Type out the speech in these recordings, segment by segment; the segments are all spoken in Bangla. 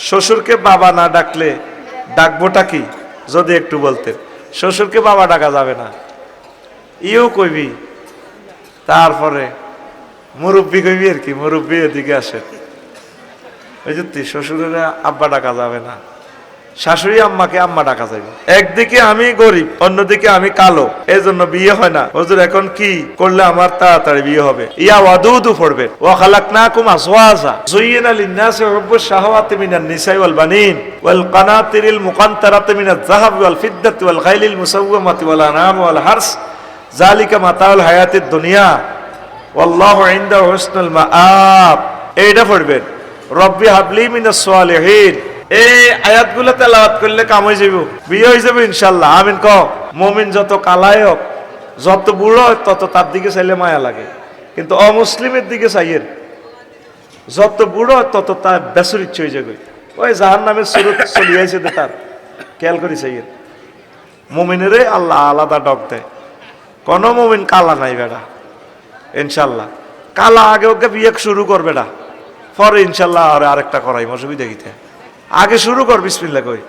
শ্বশুরকে বাবা না ডাকলে ডাকবোটা কি যদি একটু বলতেন। শ্বশুরকে বাবা ডাকা যাবে না, ইও কইবি, তারপরে মুরব্বী কইবি আর কি, মুরব্বী এদিকে আসে। ওই যে শ্বশুরের আব্বা ডাকা যাবে না, শাশুড়ি আম্মাকে আম্মা ডাকা যাবে। একদিকে আমি গরিব, অন্যদিকে আমি কালো, এই জন্য বিয়ে হয় না। হুজুর এখন কি করলে আমার তাড়াতাড়ি বিয়ে হবে? ইয়া ওয়াদুদু পড়বেন, ওয়া খালাকনাকুম আসওয়াজা যুয়িনা লিন-নাসি হুব্বুশ শাহাওয়াতি মিনান নিসাই ওয়াল বানিন ওয়াল কানাতিরিল মুকান্তারাতি মিনাজ যাহাবি ওয়াল ফিদ্দাতি ওয়াল খাইলিল মুসাওওয়ামাতি ওয়াল আনআমি ওয়াল হারস যালিকা মাতাউল হায়াতিদ দুনিয়া ওয়াল্লাহু ইনদাহু হুসনুল মাআব। এইটা পড়বেন, রব্বি হাবলি মিনাস সালিহিন। এই আয়াতগুলো তেলাওয়াত করলে কাম হয়ে যাবে, বিয়ে হয়ে যাবে ইনশাল্লাহ। আমিন কও। মুমিন যত কালাই হোক, যত বুড়ো হোক, তত তার দিকে চাইলে মায়া লাগে, কিন্তু অমুসলিমের দিকে চাইয়েন, যত বুড়ো হয় তত তার বেসর ইচ্ছে হয়ে যাবে। ওই জাহান্নামের সুরত চলিয়েছে তার, খেয়াল করি চাইয়েন। মুমিনেরে আল্লাহ আলাদা ডক দেয়, কোনো মুমিন কালা নাই বেড়া ইনশাল্লাহ। কালা আগে ওকে বিয়ে শুরু করবে না, পরে ইনশাল্লাহ আরেকটা করাই অসুবিধা দেখিতে। আগে শুরু কর বিসমিল্লাহ কই।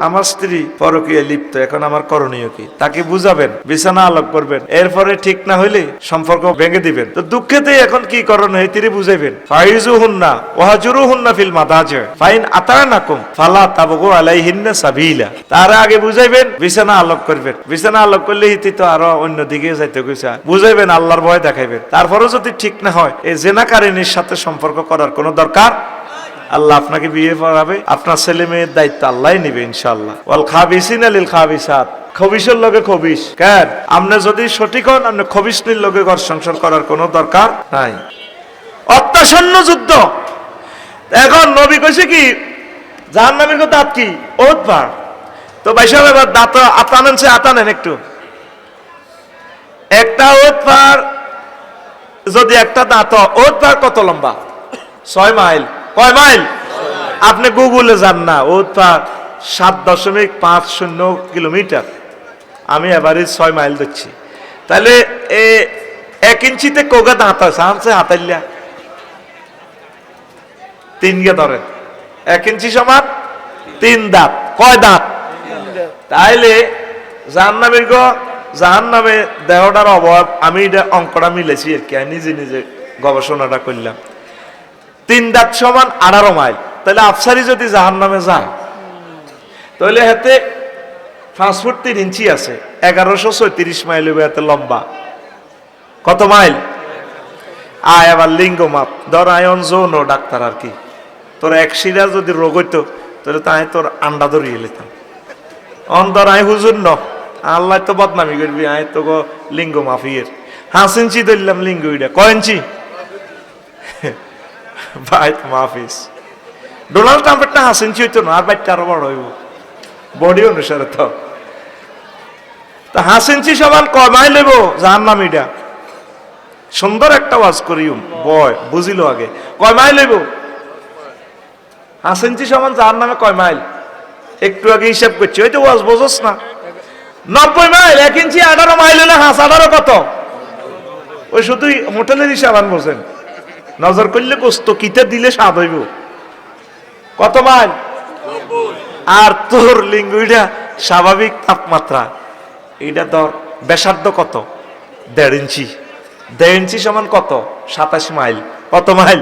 আমার স্ত্রী পরকীয়ায় লিপ্ত, এখন আমার করণীয় কি? তাকে বুঝাবেন, বিছানা আলোক করবেন, এরপরে ঠিক না হইলে সম্পর্ক ভেঙে দিবেন। তো দুঃখেতে এখন কি করণীয় তিনি বুঝাইবেন। ফাইজুহুন্না ওয়াহজুরুহুন্না ফিল মাদাজি ফাইন আতানাকুম ফালা তাবগু আলাইহিন্না সাবিলা। তার আগে বুঝাইবেন, বিছানা আলোক করবেন। বিছানা আলোক করলে হিতি তো আরো অন্য দিকে যাইতে কইছে, বুঝাইবেন, আল্লাহর ভয় দেখাইবেন। তারপরে যদি ঠিক না হয়, এই জেনাকারিনীর সাথে সম্পর্ক করার কোনো দরকার। আল্লাহ আপনাকে বিয়ে পড়াবে, আপনার ছেলে মেয়ের দায়িত্ব আল্লাহই নিবে ইনশাআল্লাহ। ওয়াল খাবিসিনা লিল খাবিসাত, খবিসের লগে খবিস। কেন? আপনি যদি সঠিক হন, আপনি খবিসনির লগে ঘর সংসার করার কোনো দরকার নাই। অত্যাসন্ন যুদ্ধ। এখন নবী কইছে কি, জাহান্নামের দাঁত কি ওত পার। তো ভাইসব এবার দাঁত আতানেন, সে আতানেন একটু। একটা ওত পার, যদি একটা দাঁত ওত পার কত লম্বা? 6 মাইল। কয় মাইল? আপনি গুগলে যান না, ও তা 7.50 কিলোমিটার। আমি এভারেজ 6 মাইল দিচ্ছি। তাহলে 1 ইঞ্চিতে কোগা দাঁত আছে, আনছে হাতাইলা 3 গে ধরেন, 1 ইঞ্চি সমান 3 দাঁত। কয় দাঁত? তাইলে জাহান্নামে দেহটার অভাব, আমি এটা অঙ্কটা মিলেছি আর কি, নিজে নিজে গবেষণাটা করলাম। 3 দাঁত সমান 18 মাইল। তাহলে আফসারি যদি জাহান্নামে যায়, তাহলে হাতে 5 ফুট 3 ইঞ্চি আছে, 1136 মাইল হবে এত লম্বা। কত মাইল? আয় আবার লিঙ্গ মাপ ধর, আয়ন যৌন ডাক্তার আর কি। তোর এক শিরা যদি রোগ হইতো, তাহলে তাই তোর আন্ডা ধরিয়ে নিতাম। অন্তর আয় হুজুর ন, আল্লাহ তো বদনামি করবি, আয় তো লিঙ্গ মাফিয়ের 5 ইঞ্চি ধরলাম লিঙ্গ। এটা কয় ইঞ্চি? বাইত মাফিস। ডোনাল্ড ট্রাম্পেরটা 5 ইঞ্চি হইতো না, আর বাইকটা আরো বড় হইব বডি অনুসারে। তো 5 ইঞ্চি সমান কয় মাইল হইব জাহান্নামীটা? সুন্দর একটা ওয়াজ করিও, বয় বুঝিল আগে। কয় মাইল হইব? 5 ইঞ্চি সমান জাহান্নামে কয় মাইল? একটু আগে হিসাব করছি, ওই তো ওয়াজ বোঝস না। 90 মাইল। 1 ইঞ্চি 18 মাইল হলে 18 কত? ওই শুধুই হোটেলের হিসাব আন বোঝেন, নজর করলে গোস্ত কিতে দিলে স্বাদ হইব। কত মাইল? আর তোর লিঙ্গুইটা স্বাভাবিক তাপমাত্রা, এইটা ধর ব্যাসার্ধ কত? 1.5 ইঞ্চি। 1.5 ইঞ্চি সমান কত? 27 মাইল। কত মাইল?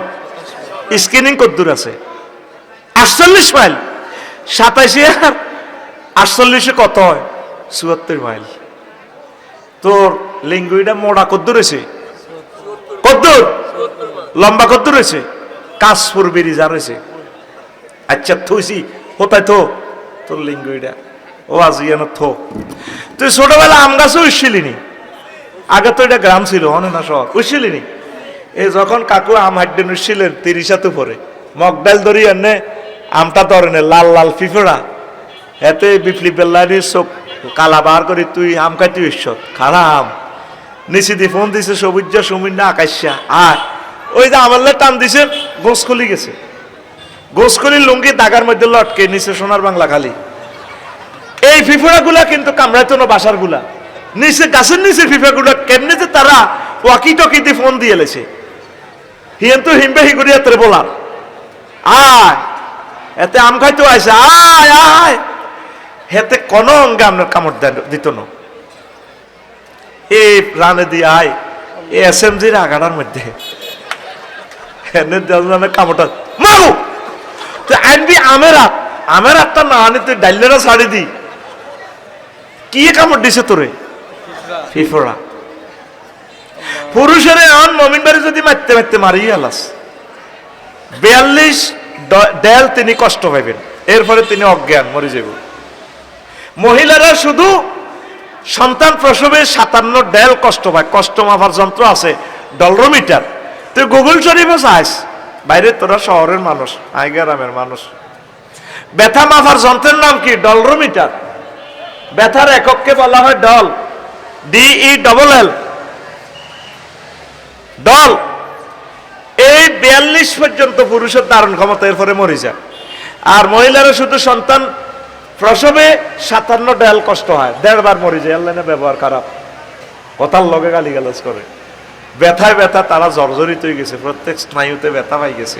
স্ক্রিনিং কদ্দুর আছে? 48 মাইল। 27 আর 48 কত হয়? 74 মাইল। তোর লিঙ্গুইটা মোড়া কদ্দুর হয়েছে? কদ্দুর লম্বা কদ্দুর হয়েছে? কাশপুর বেরিজা রয়েছে। আচ্ছা থইছি কোথায় থো তোর লিঙ্গুইটা? ও আজিয়ানো থো। তুই ছোটবেলা আম গাছে উঠছিলিনি? আগে তো এটা গ্রাম ছিল, অনে না শহর। উঠছিলিনি? এই যখন কাকু আম হাড্ডেন উঠছিলেন 30 পরে, মগডাল ধরি এনে আমটা ধরেন লাল লাল ফিফড়া, এতে বিপ্লি বেল্লারির চোখ কালা বার করি, তুই আম খাইতে উঠছ খারা আম। নিচে দিয়ে ফোন দিছে সবুজ সুমিন না আকাশা, আর ওই যে আমার টান দিছে, গোস খুলি গেছে। গোসকলি লুঙ্গি দাগার মধ্যে লটকে নিচে সোনার বাংলা খালি। এই ফিফড়া গুলা কিন্তু কামড়াইতো না, বাসার গুলা নিচে গাছের নিচে ফিফা গুলা কেমনে যে তারা ওয়াকি টকি দিয়ে ফোন দিয়ে লেছে। হিয়েন তো হিমবে হিগুড়িয়া তোর বলার আয় এতে আম খাইতে আইসে, আয় আয়, হেতে কোন অঙ্গে আপনার কামড় দিত না। এই রানে দিয়ে আয় এই এসএমজির আগাড়ার মধ্যে কামড়টা মারো, আনবি আমের একটা না আনি তুই ডাইলেরা ছাড়ি দি, কি কামড় দিছে তোরে? ফিফরা। পুরুষের আন মমিন বাড়ি যদি মারতে মারতে মারিয়ে আলাস, 42 ডেল তিনি কষ্ট পাইবেন, এরপরে তিনি অজ্ঞান মরে যাব। মহিলারা শুধু সন্তান প্রসবে 57 ডেল কষ্ট পায়, কষ্ট মাপার যন্ত্র আছে ডলরোমিটার। তুই গুগল শরীফে চাইস, বাইরে তোরা শহরের মানুষ, আই গ্রামের মানুষ, ব্যথা মাপার যন্ত্রের নাম কি? ডলরোমিটার। ব্যথার একককে বলা হয় ডল, DELL, ডল। এই 42 পর্যন্ত পুরুষের ধারণ ক্ষমতা, এরপরে মরে যায়। আর মহিলারা শুধু সন্তান প্রসবে 57 ডেল কষ্ট হয়, 1.5 বার মরে যায়। আল্লাহ ব্যবহার খারাপ, কথার লগে গালিগালাজ করে, ব্যথায় ব্যথা তারা জর্জরিত হয়ে গেছে, প্রত্যেক স্নায়ুতে ব্যথা পাই গেছে।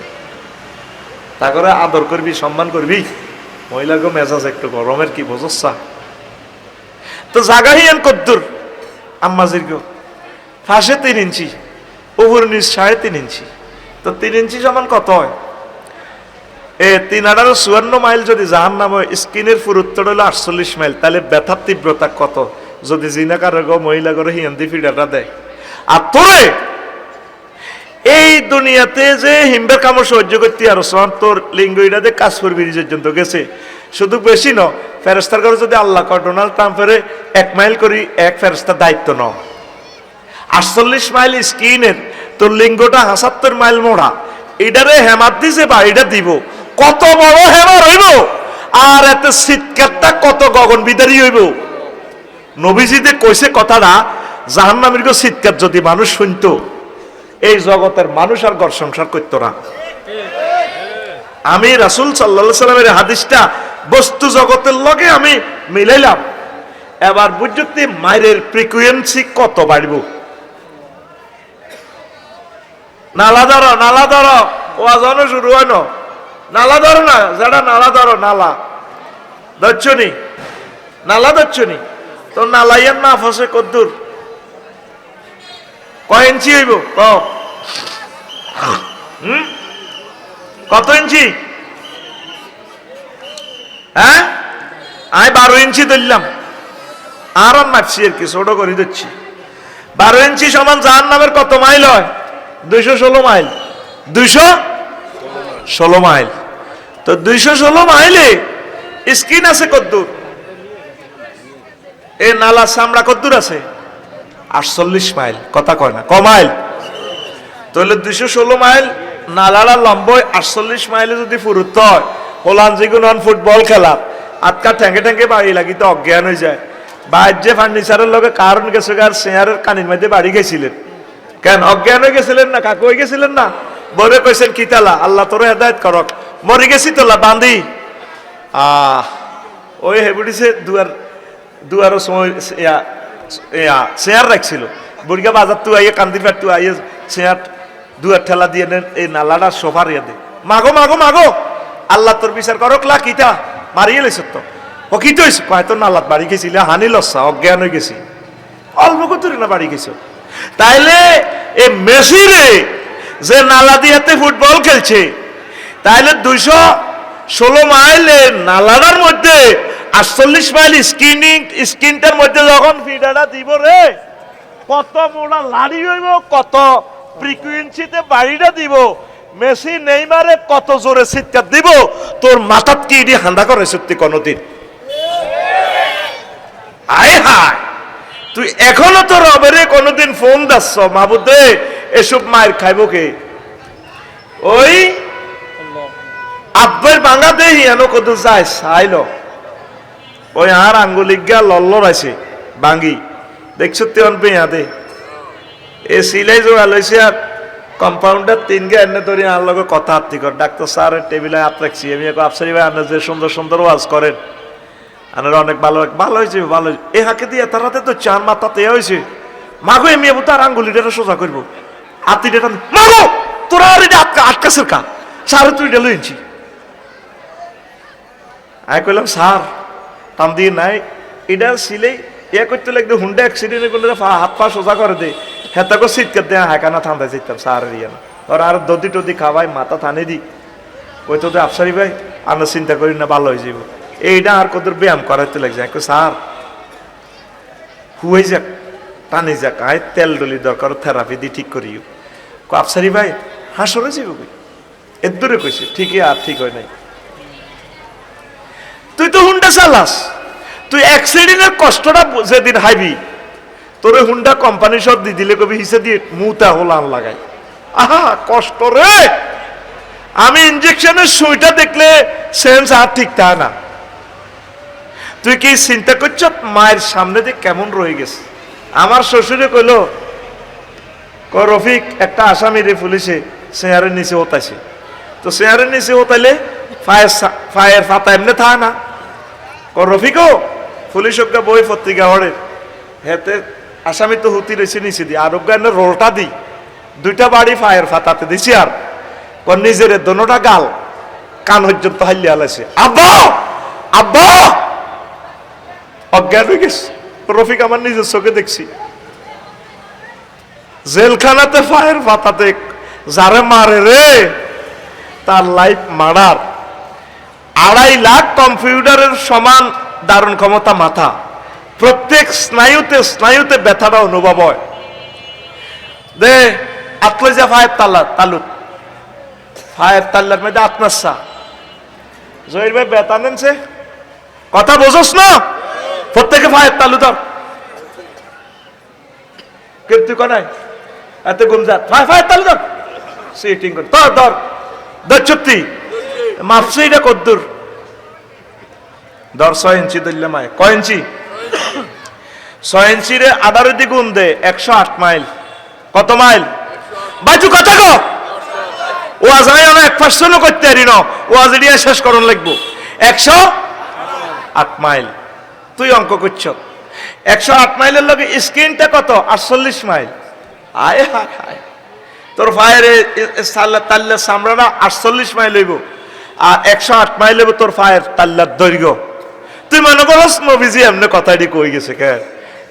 তা করে আদর করবি, সম্মান করবি। মহিলাকে মেজাজ একটু গরমের কি বোঝা। তো জাগাহিয়ান কদ্দুর আম্মাজির গো ফাঁসে 3 ইঞ্চি, উপর নিচ 3.5 ইঞ্চি। তো 3 ইঞ্চি সমান কত হয়? 3,854 মাইল যদি জাহান নাম হয়, স্কিনের পুরুত্ব হলো 48 মাইল, তাহলে ব্যথার তীব্রতা কত যদি জিনাকার মহিলা করে হিন্দি ফিডাটা দেয়। আর তোরে এই দুনিয়াতে যে হিম্বের কামড় সহ্য করতে আর তোর লিঙ্গ ইটাতে কাশফুর ব্রিজ পর্যন্ত গেছে, শুধু বেশি ন ফেরেস্তার করে যদি আল্লাহ কয় ডোনাল্ড ট্রাম্পের 1 মাইল করি, 1 ফেরেস্তার দায়িত্ব ন। 48 মাইল স্কিনের, তোর লিঙ্গটা 75 মাইল মোড়া, এটারে হেমাত দিছে বা এটা দিব, কত বড় হেমার হইব, আর এত শীতকারটা কত গগন বিদারী হইব। নবীজিতে কইছে কথাটা, জাহান্নামীর শীতকার যদি মানুষ শুনতো, এই জগতের মানুষ আর ঘর সংসার করতো না। আমি রাসূল সাল্লাল্লাহু আলাইহি সাল্লামের হাদিসটা বস্তু জগতের লগে আমি মিলাইলাম। এবার বুঝতে মায়ের ফ্রিকুয়েন্সি কত বাড়ব। নালা ধরো ওয়াজনও শুরু হয় না, নালা ধরো না, যারা নালা ধরো, নালা ধরছনি, নালা ধরছনি, তো নালাইয়ের না ফসে কদ্দুর কয় ইঞ্চি হইব? কত ইঞ্চি? হ্যাঁ, আমি 12 ইঞ্চি ধরলাম, আর মাপছি আর কি, ছোট করে দিচ্ছি। 12 ইঞ্চি সমান জাহান্নামের কত মাইল হয়? 216 মাইল। 216 মাইল। তো 216 মাইলে স্কিন আছে কদ্দুর? এ নালা চামড়া কদ্দুর আছে? 48 মাইল। কথা কয় না, ক মাইল? তাহলে 216 মাইল নালারা লম্বই 48 মাইলে যদি ফুরুত হয়, হোলান যেগুলো ফুটবল খেলা আটকা ঠেঙ্গে ঠেঙ্গে বাড়ি লাগি তো অজ্ঞান হয়ে যায়। বাইর যে ফার্নিচারের লগে কারণ গেছে আর চেয়ারের কানির মধ্যে বাড়ি গেছিলেন, কেন অজ্ঞান হয়ে গেছিলেন না? কাকু হয়ে গেছিলেন না? বলে কইছেন কি তালা, আল্লাহ তোর হেদায়েত করক, মরে গেছি তোলা বান্ধি। ওই হেবুডিছে দুয়ারও সময় চেয়ার রাখছিল, বুড়িগা বাজার তু আইয়ে কান্দি ফের তু আইয়ে চেয়ার দুয়ার ঠেলা দিয়ে নেন, এই নালাটা সোফার ইয়ে দে, মাগো মাগো মাগো আল্লাহ তোর বিচার করক লা কিতা মারিয়ে লেছ তো। ও কি তো কয় তোর নালাত বাড়ি গেছিলে, হানি লসা অজ্ঞান হয়ে গেছি, অল্প কতুরি না বাড়ি গেছ। তাইলে এই মেসিরে যে নালা দিয়াতে ফুটবল খেলছে, তাইলে 216 মাইলে নালাটার মধ্যে 48 মাইল স্কিনটার মধ্যে যখন ফিডাটা দিব রে, কত মোড়া লাড়ি হইব, কত ফ্রিকুয়েন্সিতে বাড়িটা দিব, মেসি নেইমারে কত জোরে চিৎকার দিব, তোর মাথাত কি এটি হান্দা করে সত্যি কোনদিন? আয় হায়, তুই এখনো তো রবেরে কোনদিন ফোন দাচ্ছ মাহবুদে এসব মায়ের খাইব কে? ওই আব্বের বাঙ্গা দেহি এনো কত যায় চাইল, ওই আর আঙ্গুলিগা লল্লর আছে বাঙ্গি দেখছো তেন পেয়া দে এ সিলাই জোড়া লইছে আর কম্পাউন্ডার 3 গে এনে ধরে আর লগে কথা হাতি কর। ডাক্তার স্যারের টেবিলে হাত রাখছি আমি, আফসারি ভাই আপনার যে সুন্দর সুন্দর ওয়াজ করেন, আপনার অনেক ভালো ভালো হয়েছে ভালো হয়েছে। এ হাঁকে দিয়ে তার হাতে তো চার মাথা তেয়া হয়েছে, মাগো এমনি তার আঙ্গুলিটা সোজা করবো, হাতিটা মাগো তোরা আর এটা আটকাছের কা সাড়ে 3টা লইছি আমি কইলাম স্যার টান দিয়ে নাই এটা সিলেই ইয়ে করতে লাগবে হুন্ডা অ্যাক্সিডেন্ট করলে হাত পা সোজা করে দে হেতাকে শীতকার দেয় হাঁকানা ঠান্ডা যেতাম স্যার ইয়ে না ধর আর দদি টদি খাওয়াই মাথা থানে দি ওই তো আফসারি ভাই আমরা চিন্তা করি না ভালো হয়ে যাব এইটা আর কত ব্যায়াম করাইতে লাগছে স্যার হুয়ে যাক টানে যাক আয় তেল ডলি দরকার থেরাপি দিয়ে ঠিক করিও আফসারি ভাই হাসরে যাব কই এর দূরে কইছে ঠিকই আর ঠিক হয় নাই তুই তো হুন্ডা চালাস তুই অ্যাক্সিডেন্টের কষ্টটা যেদিন হাইবি তোরে হুন্ডা কোম্পানি সব দিয়ে দিলে কবি হিসে দিয়ে মুতা হোলান লাগাই আহা কষ্ট রে আমি ইঞ্জেকশনের সুইটা দেখলে সেন্স আর ঠিক তা না তুই কি চিন্তা করছ মায়ের সামনে দিয়ে কেমন রয়ে গেছে আমার শ্বশুরে কইল রফিক একটা আসামি রে পুলিশে চেয়ারের নিচে ওতাইছে তো চেয়ারের নিচে ওতাইলে ফায়ের ফাতা এমনি থা না রফিকও পুলিশ বই পত্রিকা হড়ে হেতে আসামি তো হুতি রয়েছে নিচে দি আরোগ্য রোলটা দি দুইটা বাড়ি ফায়ের ফাতাতে দিছি আর নিজের দোনোটা গাল কান পর্যন্ত হাইলিয়া লাইছে আব্বা আব্বা অজ্ঞান হয়ে গেছে রফিক আমার নিজের চোখে দেখছি জেলখানাতে ফায়ের ফাতাতে যারে মারে রে তার লাইফ মারার 2.5 লাখ কম্পিউটারের সমান ধারণ ক্ষমতা মাথা প্রত্যেক স্নায়ুতে স্নায়ুতে ব্যথাটা অনুভব হয় দে আতলে যা ফায়ের তালুত ফায়ের তাল্লার মধ্যে আত্মাসা জহির ভাই ব্যথা নেনছে কথা বোঝস না প্রত্যেকে ফায়ের তালু ধর কিন্তু কনাই এত গুমজাত ফায়ের তালু ধর সিটিং কর ধর ধর ধর চুক্তি মাপছে এটা কদ্দুর ধর 6 ইঞ্চি ধরলে মায় কয় ইঞ্চি 6 ইঞ্চি রে 18 দিয়ে গুণ দে 108 মাইল কত মাইল বাজু কথা গো ওয়াজ আমি 1% করতে পারি না ওয়াজ এরিয়া শেষ করন লাগবো 108 মাইল তুই অঙ্ক করছ 108 মাইলের লগে স্ক্রিনটা কত 48 মাইল আয় হায় হায় তোর ফায়ারে তাল্লার সামরানা 48 মাইল হইব আর 108 মাইল হইব তোর ফায়ার তাল্লার দৈর্ঘ্য তুই মনে করস নবীজি এমনি কথাটি কই গেছে কে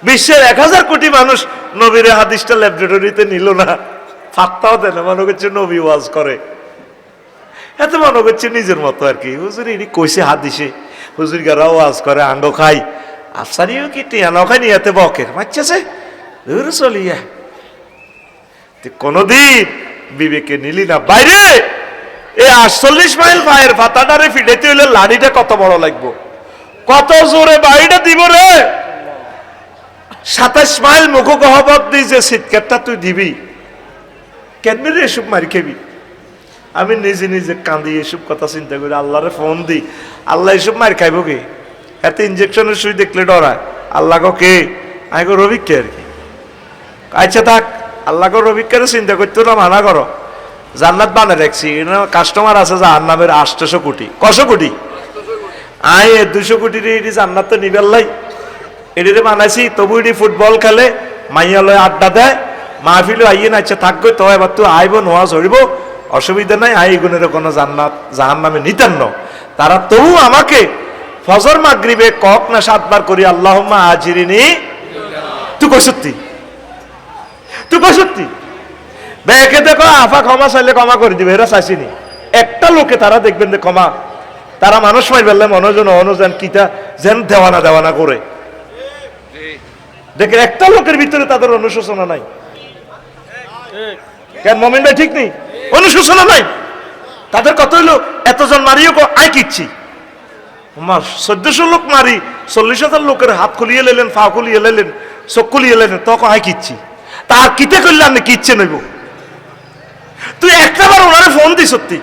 বিশ্বের 1000 কোটি মানুষ নবীর হাদিসটা ল্যাবরেটরিতে নিল না ফাত্তাও দেয় না মনে করছে নবী ওয়াজ করে এত মনে করছে নিজের মতো আর কি হুজুর ইনি কইছে হাদিসে হুজুর গারা ওয়াজ করে আঙ্গ খাই আফসারিও কি টিয়ানো খাই নিয়াতে বকের মাচ্ছেছে দূর চলিয়া তুই কোনদিন বিবেকে নিলি না বাইরে এই 48 মাইল ফায়ের ফাতাটারে ফিডেতে হইলে লাড়িটা কত বড় লাগবো কত জোরে বাড়িটা দিব রে 27 মাইল মুখ গহবত দি যে শীতকারটা তুই দিবি কেন রে এসব মারি খেবি আমি নিজে নিজে কান্দি এসব কথা চিন্তা করি আল্লাহরে ফোন দি আল্লাহ এসব মার খাইব কি এত ইঞ্জেকশনের সুই দেখলে ডরায় আল্লাহ কে আমি রবিক কে আর কি আচ্ছা থাক আল্লাহ রবিককে চিন্তা করতে না মানা করো জান্নাত বানে রাখছি কাস্টমার আছে জাহান নামের 800 কোটি কশো কোটি আই 200 কোটি এটি জান্নাত তো নিবেল লাই এটিতে বানাইছি তবু এটি ফুটবল খেলে মাইয়ালয় আড্ডা দেয় মাহফিলও আইয়ে না আচ্ছা থাকবে তো এবার তুই আইব নোয়া ঝরিব অসুবিধা নাই আই গুণের কোনো জান্নাত জাহান নামে নিতেন না তারা তবু আমাকে ফজর মাগরিবে কক না 7 বার করি আল্লাহুম্মা আজিরিনি তুই কই সত্যি তুই কই সত্যি ব্যাকে দেখো আফা ক্ষমা চাইলে ক্ষমা করে দিবে এরা চাইছিনি একটা লোকে তারা দেখবেন যে ক্ষমা তারা মানুষ মাই বললে মনোজন অনুযান কিতা যেন দেওয়ানা করে দেখে একটা লোকের ভিতরে তাদের অনুশোচনা নাই কেন মমিন ভাই ঠিক নেই অনুশোচনা নাই তাদের কত হইলো এতজন মারিও আয় কিচ্ছি 1400 লোক মারি 40,000 লোকের হাত খুলিয়ে লেলেন পা খুলিয়ে লেলেন চোখ খুলিয়ে লেলেন তখন আয় কিচ্ছি তার কিতে করলে আপনি কি ইচ্ছে নইব তুই একটাবার ওনারে ফোন দি সত্যি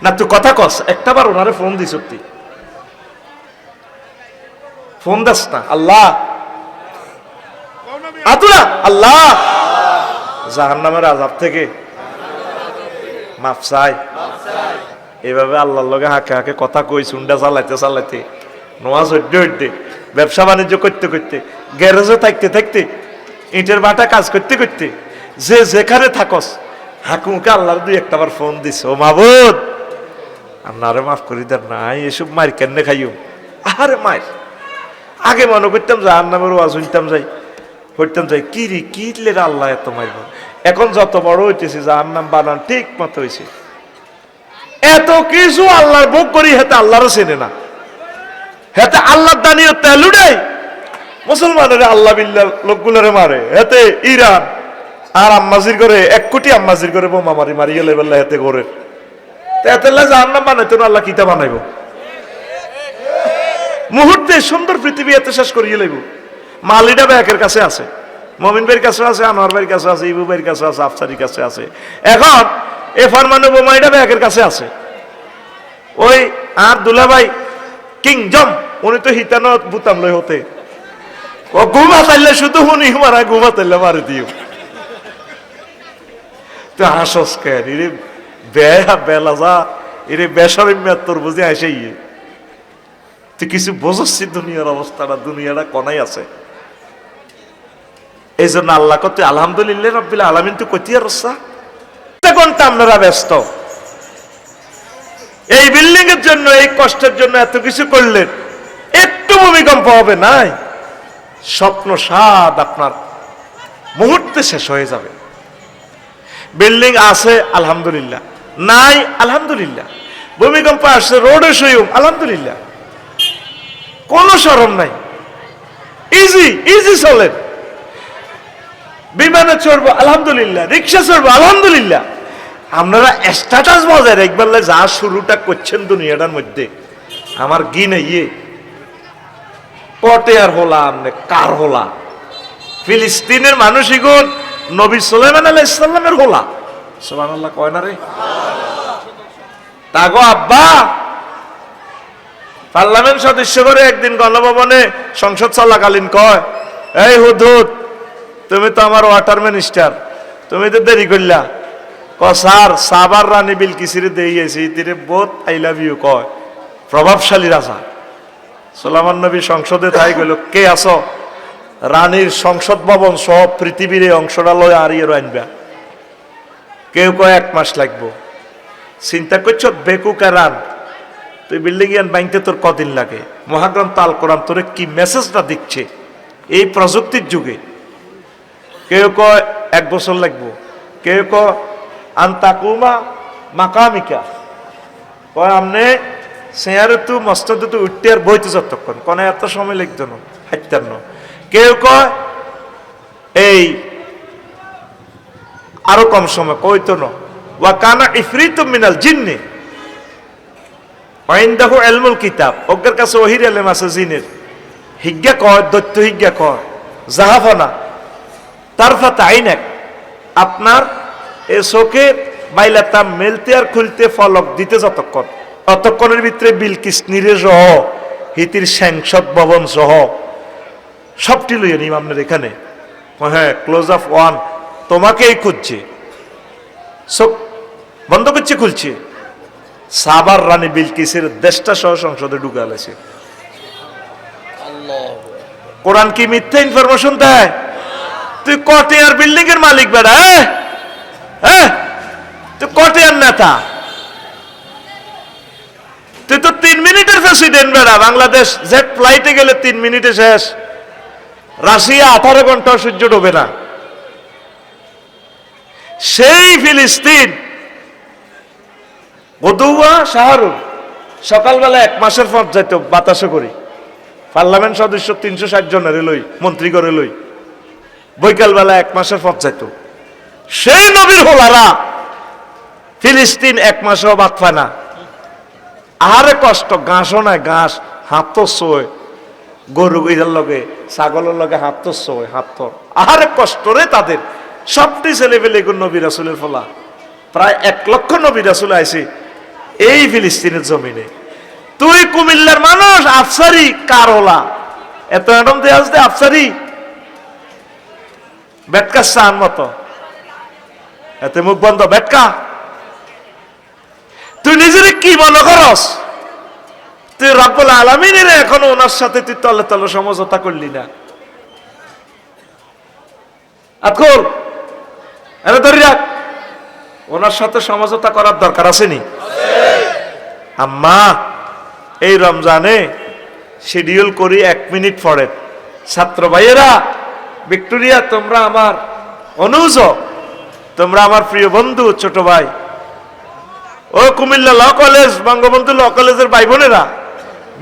না তুই কথা কস একটাবার ওনারে ফোন দি সত্যি ফোন দাস না আল্লাহ আতুরা আল্লাহ জাহান্নামের আযাব থেকে মাফ চাই এভাবে আল্লাহর লগে হাকে হাকে কথা কই সুন্ডা চালাইতে নামাজ হইতে ব্যবসা বাণিজ্য করতে করতে গ্যারেজে থাকতে ইটের বাটা কাজ করতে যে যেখানে থাকস হাকুমকে আল্লাহর দুই একটাবার ফোন দিস ও মাবুদ আপনারে মাফ করি দেন না, এসব মার কেন খাইও। আরে মার আগে মনে করতাম যে আর নামের ওয়াজ শুনতাম যাই, হইতাম যাই কি রে কি আল্লাহ এত মারব। এখন যত বড় হইতেছে যে আর নাম বানান ঠিক মতো হয়েছে, এত কিছু আল্লাহর ভোগ করি হেতে আল্লাহরও চেনে না, হেতে আল্লাহর দানিও তেলু নেই। মুসলমানের আল্লাহ বিল্লাহ লোকগুলোরে মারে, হেতে ইরান আর আম্মাজির করে 1 কোটি আম্মাজির করে বোমা মারি গেলে বেলা হেতে করে এতে জাহান নাম বানাইতো না, আল্লাহ কিতা বানাইব? মুহূর্তে সুন্দর পৃথিবী এতে শেষ করিয়ে লইব। মালিটা ব্যাকের কাছে আছে, মমিন ভাইয়ের কাছে আছে, আনোয়ার ভাইয়ের কাছে আছে, ইবু ভাইয়ের কাছে আছে, আফসারির কাছে আছে। এখন এ ফরমানো বোমাইটা ব্যাকের কাছে আছে। ওই আর দুলাভাই কিংজম উনি তো হিতানো বুতাম লই হতে, ও ঘুমা তাইলে শুধু উনি মারা, ঘুমা তাইলে মারে দিও। তো হাসস কেন রে বেয়া বেলা যা এরে বেসরম্যাত তোর বুঝে আসে ইয়ে, তুই কিছু বোঝাচ্ছি দুনিয়ার অবস্থাটা, দুনিয়াটা কনাই আছে। এই জন্য আল্লাহ কত আলহামদুলিল্লাহ রাব্বিল আলামিন তো কতি আর কোনটা আপনারা ব্যস্ত, এই বিল্ডিং এর জন্য এই কষ্টের জন্য এত কিছু করলেন, একটু ভূমিকম্প হবে নাই, স্বপ্ন সাদ আপনার মুহূর্তে শেষ হয়ে যাবে। বিল্ডিং আছে আলহামদুলিল্লাহ, নাই আলহামদুলিল্লাহ, ভূমিকম্প আসছে রোডে সইম আলহামদুলিল্লাহ, কোনো শরম নাই, ইজি ইজি চলেন, বিমানে চড়বো আলহামদুলিল্লাহ, রিক্সা চড়বো আলহামদুলিল্লাহ। আপনারা স্ট্যাটাস বজায় রাখবেন, যা শুরুটা করছেন দুনিয়াটার মধ্যে আমার গিনে ইয়ে কটে আর হলা আমনে কার হলা, ফিলিস্তিনের মানুষই গুণ নবী সুলাইমান আলাইহিস সালামের হলা, সুবহানাল্লাহ কয় না রে। তাগো আব্বা পার্লামেন্ট সদস্য করে একদিন গণভবনে সংসদ চলাকালীন কয়, এই হুদহুদ তুমি তো আমার ওয়াটার মিনিস্টার, তুমি তো দেরি করলা। স্যার সাবার রানী বিলকিসিরে দিয়েছি তিরে বহুত আই লাভ ইউ কয়, প্রভাবশালী রাজা। সুলাইমান নবী সংসদে তাই গেল, কে আছো? রানীর সংসদ ভবন সব পৃথিবীর এই অংশটা লয় আর ইয়ে আনবা। কেউ কয় 1 মাস লাগবো। চিন্তা করছো বেকুকা রান, তুই বিল্ডিং ইয়ান বাইনতে তোর কদিন লাগে? মহাগ্রন্থ আল কোরআন তোরে কি মেসেজটা দিচ্ছে এই প্রযুক্তির যুগে। কেউ কয় 1 বছর লাগবো, কেউ কয় আন্তাকুমা মাকামিকা, কয় আমনে চেয়ারে তু মস্তদে তু উঠতে আর বইতে যতক্ষণ, কোন এত সময় লাগতো না হাইতার না। কেউ কয় এই আরো কম সময় কইতো না। ওয়া কানা ইফরিতুম মিনাল জিন্নি ওয়াইনদাহু ইলমুল কিতাব, ওদের কাছে ওহির ইলম আছে জিনের। হিজ্ঞা কয় দৈত্য হিজ্ঞা কয় জাহাফানা তারফাত আইনাক, আপনার এ চোখে বাইলাতা মেলতে আর খুলতে ফলক দিতে যতক্ষণ, ততক্ষণের ভিতরে বিলকিস নিরে সহ হিতির সংসদ ভবন সহ সবটি লইয়া নিম আপনার এখানে। হ্যাঁ ক্লোজ অফ 1 তোমাকেই খুঁজছে, চোখ বন্ধ করছে খুলছে। সাবার রানী বিলকিসের দেশটা সহ সংসদে ঢুকে আলেছে। কোরআন কি মিথ্যা ইনফরমেশন দেয়? তুই কটেয়ার বিল্ডিং এর মালিক বেড়া, হ্যাঁ তুই কটেয়ার নেতা, তুই তো 3 মিনিটের প্রেসিডেন্ট বেড়া। বাংলাদেশ জেট ফ্লাইটে গেলে 3 মিনিটে শেষ, রাশিয়া 18 ঘন্টা সূর্য ডোবে না। সেই ফিলিস্তিন বদুয়া শাহরুখ সকালবেলা 1 মাসের পর যাইত বাতাসে করি, পার্লামেন্ট সদস্য 360 জনের লই, মন্ত্রী করে লই, বৈকালবেলা 1 মাসের পর যাইত। সেই নবীর হোলারা ফিলিস্তিন 1 মাসেও বাদ পায় না। আহারে কষ্ট, ঘাসও নাই, ঘাস হাত তো সই, গরু ইজার লগে ছাগলের লগে হাত তো সই, হাত তো আহারে কষ্ট রে তাদের। সবটি ছেলে পেলে নবী রাসূলের ফলা, প্রায় 1 লক্ষ নবী রাসূল আইছে এই ফিলিস্তিনের জমিনে। তুই কুমিল্লার মানুষ, আফসারি কার হলা এত এডম দিয়ে আসতে, আফসারি বেটকা চান মতো এতে মুখ বন্ধ বেটকা। তুই নিজের কি মনে করস? তুই রব্বুল আলামিনের এখনো ওনার সাথে তুই তলে তলে সমঝোতা করলি না। আতকুর আরে ধরি রাখ, ওনার সাথে সমঝোতা করার দরকার আছে নি? আম্মা এই রমজানে শিডিউল করি 1 মিনিট পড়েন। ছাত্র ভাইয়েরা, ভিক্টোরিয়া তোমরা আমার অনুজ, তোমরা আমার প্রিয় বন্ধু, ছোট ভাই, ও কুমিল্লা ল কলেজ, বঙ্গবন্ধু ল কলেজের ভাই বোনেরা,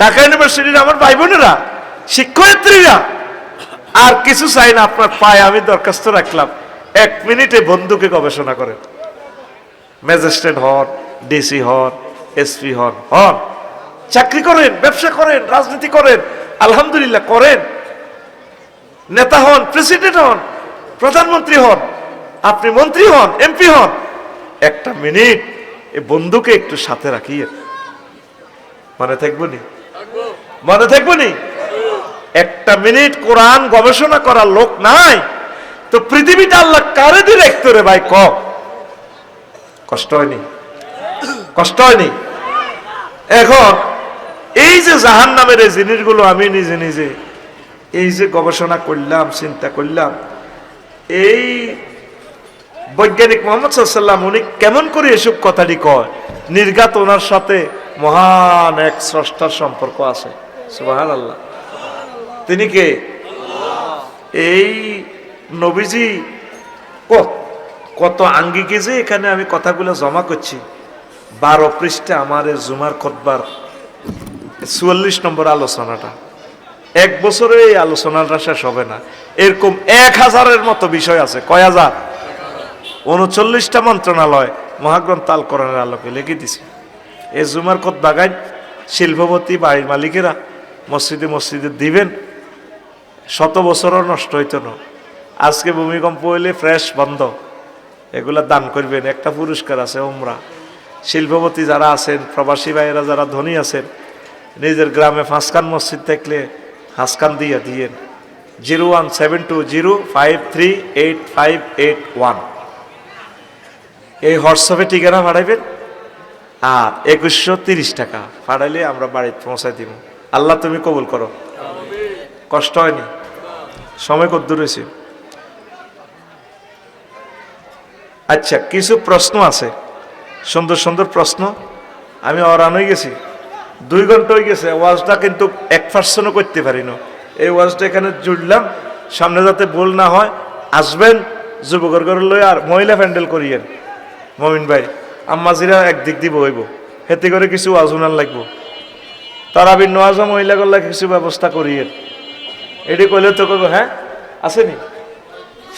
ঢাকা ইউনিভার্সিটির আমার ভাই বোনেরা, শিক্ষয়িত্রীরা, আর কিছু চাই না, আপনার পায়ে আমি দরখাস্ত রাখলাম 1 মিনিটে বন্ধুকে গবেষণা করেন। ম্যাজিস্ট্রেট হন, ডিসি হন, এসপি হন, চাকরি করেন, ব্যবসা করেন, রাজনীতি করেন, আলহামদুলিল্লাহ করেন, নেতা হন, প্রেসিডেন্ট হন, প্রধানমন্ত্রী হন, আপনি মন্ত্রী হন, এমপি হন, 1 মিনিট এই বন্ধুকে একটু সাথে রাখিয়ে মনে থাকবো নি? মনে থাকবো নি? 1 মিনিট কোরআন গবেষণা করার লোক নাই তো পৃথিবীটা আল্লাহ কারে দিয়ে রাখতো রে ভাই? কষ্ট হয়নি? কষ্ট হয়নি? এখন এই যে জাহান্নামের এই জিনিসগুলো আমি নিজে নিজে এই যে গবেষণা করলাম, চিন্তা করলাম, এই বৈজ্ঞানিক মোহাম্মদ সাল্লাল্লাহু আলাইহি ওয়াসাল্লাম উনি কেমন করে এসব কথাটি কয়? নির্ঘাত ওনার সাথে মহান এক স্রষ্টার সম্পর্ক আছে। সুবহানাল্লাহ। তিনি কে? এই নবীজি কত আঙ্গিকে যে এখানে আমি কথাগুলো জমা করছি। 12 পৃষ্ঠা আমার জুমার খুতবার 44 নম্বর আলোচনাটা। 1 বছরে এই আলোচনাটা শেষ হবে না। এরকম 1000-এর মতো বিষয় আছে। কয় হাজার? 39টা মন্ত্রণালয় মহাগ্রন্থ আল কোরআনের আলোকে লিখে দিছে। এই জুমার খুতবা গাইন শিল্পপতি, বাড়ির মালিকেরা মসজিদে মসজিদে দিবেন, 100 বছরও নষ্ট হইতো না। আজকে ভূমিকম্প হইলে ফ্রেশ বন্ধ, এগুলা দান করবেন। একটা পুরস্কার আছে উমরা। শিল্পপতি যারা আছেন, প্রবাসী ভাইয়েরা যারা ধনী আছেন, নিজের গ্রামে 5খান মসজিদ থাকলে 5খান দিয়েন। 01720538581 এই হোয়াটসঅ্যাপে ঠিকানা পাঠাইবেন, আর 2130 টাকা পাঠাইলে আমরা বাড়িতে পৌঁছাই দিব। আল্লাহ তুমি কবুল করো। কষ্ট হয়নি? সময় কত দূর হয়েছে? আচ্ছা, কিছু প্রশ্ন আছে, সুন্দর সুন্দর প্রশ্ন। আমি অরান হয়ে গেছি, 2 ঘন্টা হয়ে গেছে। ওয়াজটা কিন্তু 1% করতে পারি না। এই ওয়াজটা এখানে জুড়লাম, সামনে যাতে ভুল না হয়। আসবেন যুবকর ঘরে লই, আর মহিলা প্যান্ডেল করিয়েন। মমিন ভাই, আম্মাজিরা একদিক দিব হইব, হেতে করে কিছু ওয়াজ উনার লাগবো। তারা ভিন্ন ওয়াজও মহিলা করলে কিছু ব্যবস্থা করিয়েন। এটি কইলে তো কইব হ্যাঁ আসেনি।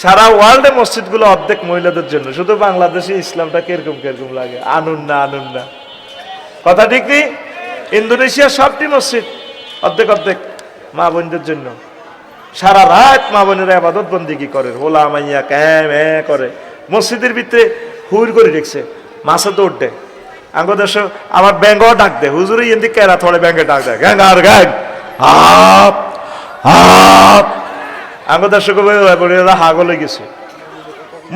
সারা ওয়ার্ল্ডে মসজিদগুলো অর্ধেক মহিলাদের জন্য, শুধু বাংলাদেশে ইসলামটা কিরকম কিরকম লাগে, আনুন না। কথা ঠিক নেই? ইন্দোনেশিয়ার সবটি মসজিদ অর্ধেক অর্ধেক মা বোনদের জন্য। সারা রাত মা বোনেরা ইবাদত বন্দেগী করে, হোলা মাইয়া ক্যাম করে, মসজিদের ভিতরে হুর করে রেখেছে, মাছে দৌড় দেয়। আঙ্গো দেশ আমার ব্যাঙ্গও ডাক দেয়, হুজুরে ইন্দি কেরা থোড়ে ব্যাঙ্গে ডাক দেয়, গ্যাং আর গ্যাং হাপ হাপ। আঙ্গো দেশ বোনেরা হাগল হয়ে গেছে।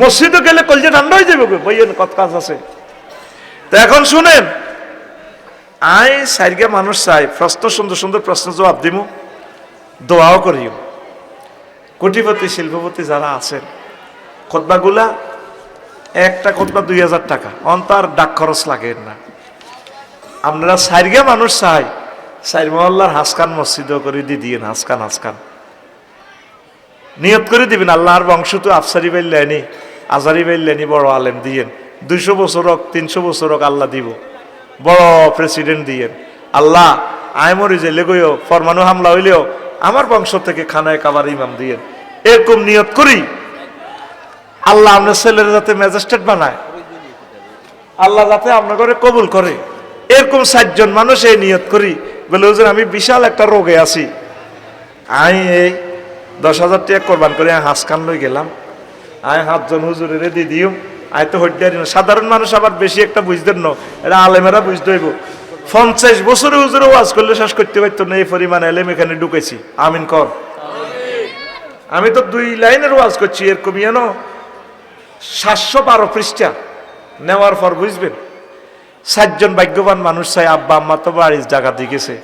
মসজিদে গেলে কলজে ঠান্ডা হয়ে যাবে, বইয়েন কত কাজ আছে। তো এখন শুনেন, আই সাইরগে মানুষ চাই প্রশ্ন, সুন্দর সুন্দর প্রশ্ন জবাব দিব, দোয়াও করিও। কোটিপতি শিল্পপতি যারা আছেন, খুতবাগুলা একটা খুতবা 2000 টাকা, অন্তর ডাক খরচ লাগে না। আপনারা সাইরগে মানুষ চাই, সাইর মহল্লার হাসকান মসজিদও করে দিয়েন, হাসকান নিয়ত করে দিবেন। আল্লাহর বংশ তো আফসারি বাইলেনি, আজারি বাইলেনি, বড় আলেম দিয়েন। 200 বছর হোক, 300 বছর হোক, আল্লাহ দিব। বড় প্রেসিডেন্ট দিয়েন। আল্লাহ আয় মরি জেলে গইও, ফরমানু হামলা হইলেও আমার বংশ থেকে খানায় কাবার ইমাম দিয়েন। এরকম নিয়ত করি। আল্লাহ আপনার ছেলেরা যাতে ম্যাজিস্ট্রেট বানায়, আল্লাহ যাতে আপনার ঘরে কবুল করে, এরকম 60 জন মানুষ এই নিয়ত করি। বলে হুজুর আমি বিশাল একটা রোগে আছি, আমি এই 10,000 টাকা কোরবান করে হাঁসখান লই গেলাম, আমি 7 জন হুজুরের দি দিও। আই তো হইতে না, সাধারণ মানুষ আবার বেশি একটা বুঝতেন না, এরা আলেমেরা বুঝতে হইব। 50 বছরে হুজুরে ওয়াজ করলে শেষ করতে পারতো না, এই পরিমাণ এলেম এখানে ঢুকেছি। আমিন কর। আমি তো 2 লাইনের ওয়াজ করছি, এরকম জানো 712 পৃষ্ঠা নেওয়ার পর বুঝবেন। 60 জন ভাগ্যবান মানুষ চাই, আব্বা আম্মা তো বাড়ির জায়গা দিয়ে গেছে।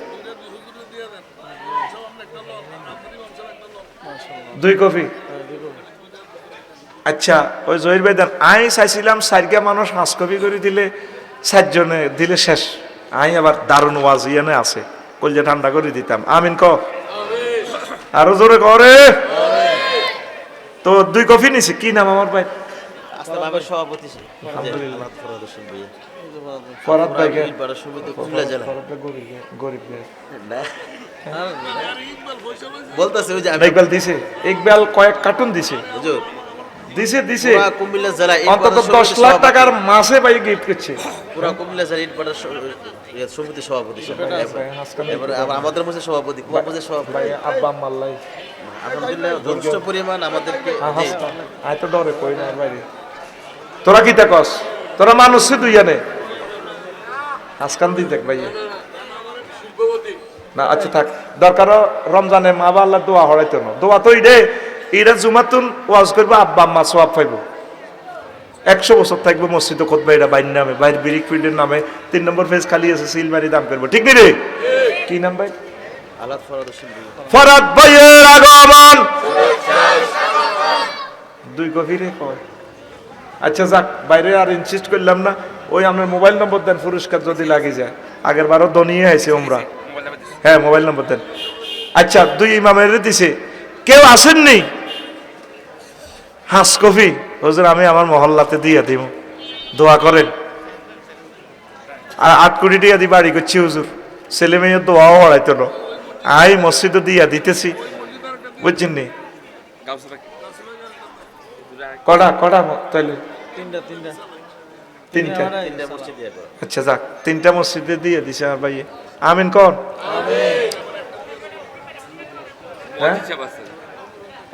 2 কপি। আচ্ছা, ওই জহির ভাই দেন। আমি চাইছিলাম 4 মানুষ 5 কপি করে দিলে 4 জনে দিলে শেষ, আই আবার দারুণ ওয়াজ ইয়ানে আছে কলজা ঠান্ডা করে দিতাম আমিন ক আরো জোরে করে তো 2 কফি নিছি কি নাম আমার ভাই আস্তে বাবার সভাপতি আলহামদুলিল্লাহ ফরহাদ হোসেন ভাইয়া ফরাদ ভাইকে পাড়া সমিতি কুমিল্লা জেলা ফরাদ ভাই গরিব না বলতাছে ওই যে ইকবাল দিছে ইকবাল কয়েক কার্টুন দিছে হুজুর দিছে পুরা কুমিল্লা জেলা অন্তত 10 লাখ টাকার মাসে ভাই গিফট করছে পুরা কুমিল্লা জেলা ইটপাড়া সমিতি সভাপতি এবারে আমাদের মধ্যে সভাপতি কুয়াপদের সভাপতি ভাই আব্বা আম্মাল্লাই আলহামদুলিল্লাহ যথেষ্ট পরিমাণ আমাদেরকে আয় তো ডরে কই না বাইরে তোরা কি দেখস তোরা মানুষ দুই জানে হাসকান দি দেখ ভাই না আচ্ছা থাক দরকার রমজানে মা বা আল্লাহ দোয়া হরাইতো না দোয়া তো ইডে ইরা জুমাতুন ওয়াজ করবো আব্বা আম্মা সওয়াব পাইবো 100 বছর থাকবো মসজিদে খুতবা এটা বাইর নামে বাইর বিরিক ফিল্ডের নামে 3 নম্বর ফেজ খালি আছে সিলমারি দাম করবো ঠিক নেই রে কি নাম ভাই আলাদ ফরহাদ হোসেন ফরাদ ভাইয়ের আগমন 2 কফি রে কয় আচ্ছা যাক বাইরে আর ইনসিস্ট করলাম না ওই আপনার মোবাইল নম্বর দেন পুরস্কার যদি লাগে যায় আগের বারও দনিয়ে আইছে ওমরা হ্যাঁ মোবাইল নম্বর দেন আচ্ছা 2 ইমামের দিছে কেউ আসেননি হাস কফি হুজুর আমি আমার মহল্লাতে দিয়ে দিব দোয়া করেন আর 8 কোটি টাকা দিয়ে বাড়ি করছি হুজুর ছেলে মেয়ের দোয়াও হড়াইতো না আই মসজিদে দিয়া দিতেছি বুঝছেন নি কটা কটা তাইলে তিনটা আচ্ছা যাক 3টা মসজিদে দিয়ে দিছে আমার ভাই আমিন কোন হ্যাঁ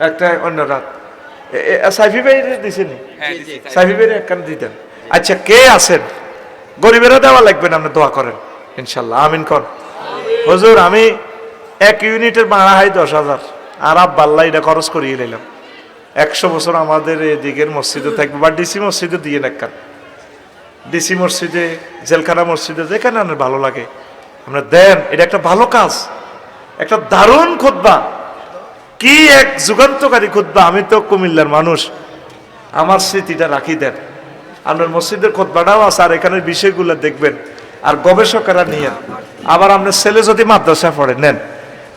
একটা অন্য রাত সাইফি ভাই দিছে নি সাইফি ভাই একখান দিতেন আচ্ছা কে আছেন গরিবেরা দেওয়া লাগবে না আপনি দোয়া করেন ইনশাল্লাহ আমিন কোন হুজুর আমি 1 ইউনিটের ভাড়া হয় 10,000 আর আব্বাল্লাহ এটা খরচ করিয়ে নিলাম 100 বছর আমাদের এদিকের মসজিদে থাকবে বা ডিসি মসজিদে দিয়ে নেকান ডিসি মসজিদে জেলখানা মসজিদে যেখানে আপনার ভালো লাগে আমরা দেন এটা একটা ভালো কাজ একটা দারুণ খুতবা কি এক যুগান্তকারী খুতবা আমি তো কুমিল্লার মানুষ আমার স্মৃতিটা রাখি দেন আপনার মসজিদের খুতবাটাও আছে আর এখানের বিষয়গুলো দেখবেন আর গবেষকেরা নিয়েন আবার আপনার ছেলে যদি মাদ্রাসা পড়ে নেন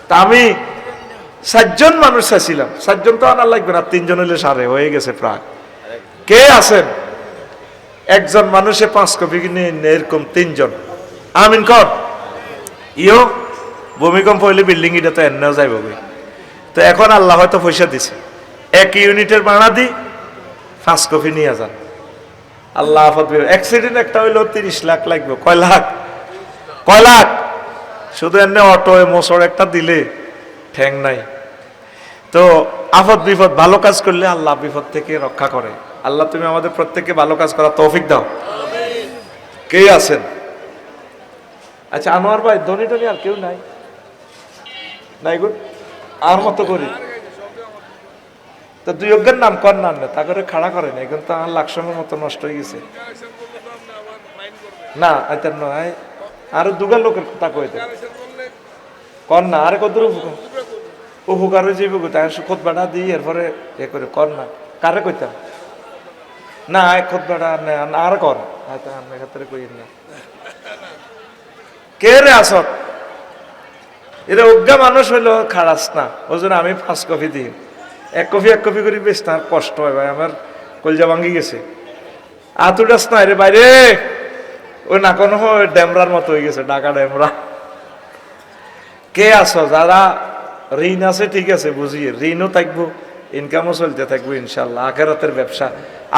তা আমি 7 জন মানুষ চাইছিলাম 7 জন তো আনার লাগবে না 3 জন হলে সারে হয়ে গেছে প্রায় কে আছেন একজন মানুষে 5 কপি কিনে এরকম 3 জন আমিন কর ইও ভূমিকম্প হইলে বিল্ডিং এটা তো এন্নেও যাইব তো এখন আল্লাহ হয়তো পয়সা দিছে 1 ইউনিটের ভাড়া দি 5 কপি নিয়ে যান আল্লাহ আফত অ্যাক্সিডেন্ট একটা হইলো 30 লাখ লাগবে কয় লাখ শুধু এনে অটো মোসর একটা দিলে ঠ্যাং নাই তো আফত বিপদ ভালো কাজ করলে আল্লাহ বিপদ থেকে রক্ষা করে আল্লাহ তুমি আমাদের প্রত্যেককে ভালো কাজ করার তৌফিক দাও কে আছেন আচ্ছা আনোয়ার ভাই ধনী টনি আর কেউ নাই নাই গো আর মতো করি তো 2 অজ্ঞার নাম কর না তা করে খাড়া করে না এখন তো আমার লাখসমের মতো নষ্ট হয়ে গেছে না এটা নয় আরো 2 লোকের কথা কইতে কর না আরে কত উপকার হয়ে যাবে তাই খুতবাটা দিই এরপরে এ করে কর না কারে কইতাম না খুতবাটা আর কর হয়তো আমি ক্ষেত্রে কই না কে রে আসত এটা অজ্ঞা মানুষ হইলো খারাস না ওই জন্য আমি 5 কপি দিই 1 কপি করে বেশ না কষ্ট হয় ভাই আমার কলজা ভাঙ্গি গেছে আতুডাস না রে বাইরে ওই না কোনো ড্যামরার মতো হয়ে গেছে ঢাকা ড্যামরা কে আছো যারা ঋণ আছে ঠিক আছে বুঝিয়ে ঋণও থাকবো ইনকামও চলতে থাকবো ইনশাল্লাহ আখেরাতের ব্যবসা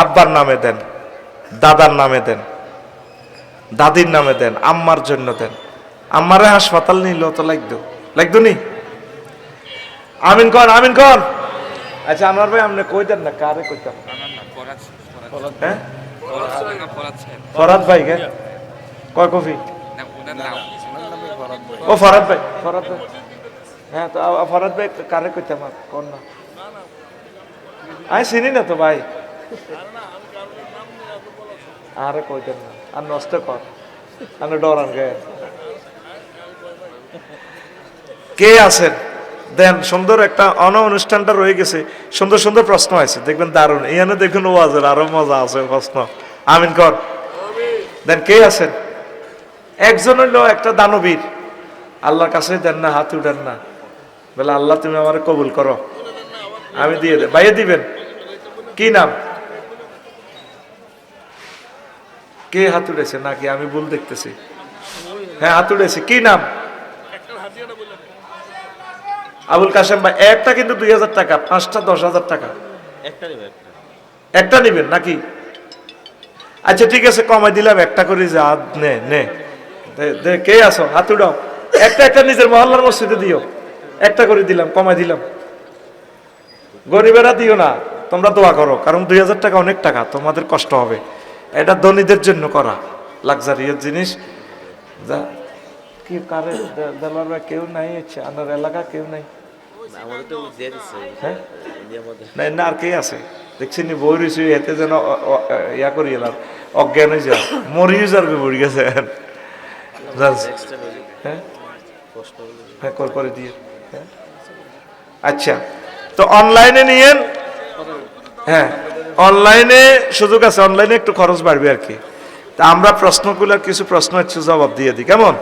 আব্বার নামে দেন দাদার নামে দেন দাদির নামে দেন আম্মার জন্য দেন আম্মারে হাসপাতাল নিল তো লাগতো নি আমিন কর আচ্ছা আমার ভাই আপনি কই দেন না কারে কইতাম হ্যাঁ ফরাদ ভাই কে কয় কফি ও ফরাদ ভাই হ্যাঁ তো ফরাদ ভাই কারে কইতাম কোন না আমি চিনি না তো ভাই আরে কইতেন না আর নষ্ট কর আমি ডরান কে আছেন দেন সুন্দর একটা অনুষ্ঠানটা রয়ে গেছে সুন্দর সুন্দর প্রশ্ন আছে দেখবেন দারুণ এখানে দেখুন ওয়াজের আরো মজা আছে প্রশ্ন আমিন কর দেন কে আছেন একজন হইলো একটা দানবীর, আল্লাহর কাছে দেন না, হাত উঠান না, বলে আল্লাহ তুমি আমার কবুল করো, আমি দিয়ে দেব। ভাইয়া দিবেন? কি নাম? কে হাত উঠেছে নাকি আমি ভুল দেখতেছি? হ্যাঁ হাত উঠেছে, কি নাম? আবুল কাশেম ভাই। একটা কিন্তু 2000 টাকা, 5টা 10,000 টাকা। একটা নিবেন নাকি? আচ্ছা ঠিক আছে, কমাই দিলাম, একটা করে যা নে নে দে। কে আছো? হাত উঠাও। একটা একটা নিজের মহল্লার মসজিদে দিও, একটা করে দিলাম, কমাই দিলাম। গরিবেরা দিও না, তোমরা দোয়া করো, কারণ 2000 টাকা অনেক টাকা, তোমাদের কষ্ট হবে। এটা ধনীদের জন্য করা লাক্সারিয়াস জিনিস। যা কি কারে দেলার কেউ নাই, ইচ্ছে আমার এলাকা কেউ নাই। আমাদের তো দিয়ে দিচ্ছে। হ্যাঁ দিয়ে আমাদের না না, আর কে আছে দেখছি নি? বই রয়েছে এতে যেন ইয়া করি এলাম, অজ্ঞান হয়ে যা, মরিয়ে যাবে, মরি গেছে। এক্সট্রা হয়ে যায়, হ্যাঁ কষ্ট হলে। হ্যাঁ কল করে দিয়ে। হ্যাঁ আচ্ছা, তো অনলাইনে নিয়েন। হ্যাঁ অনলাইনে সুযোগ আছে, অনলাইনে একটু খরচ বাড়বে আর কি। তা আমরা প্রশ্নগুলোর কিছু প্রশ্ন হচ্ছে জবাব দিয়ে দিই, কেমন?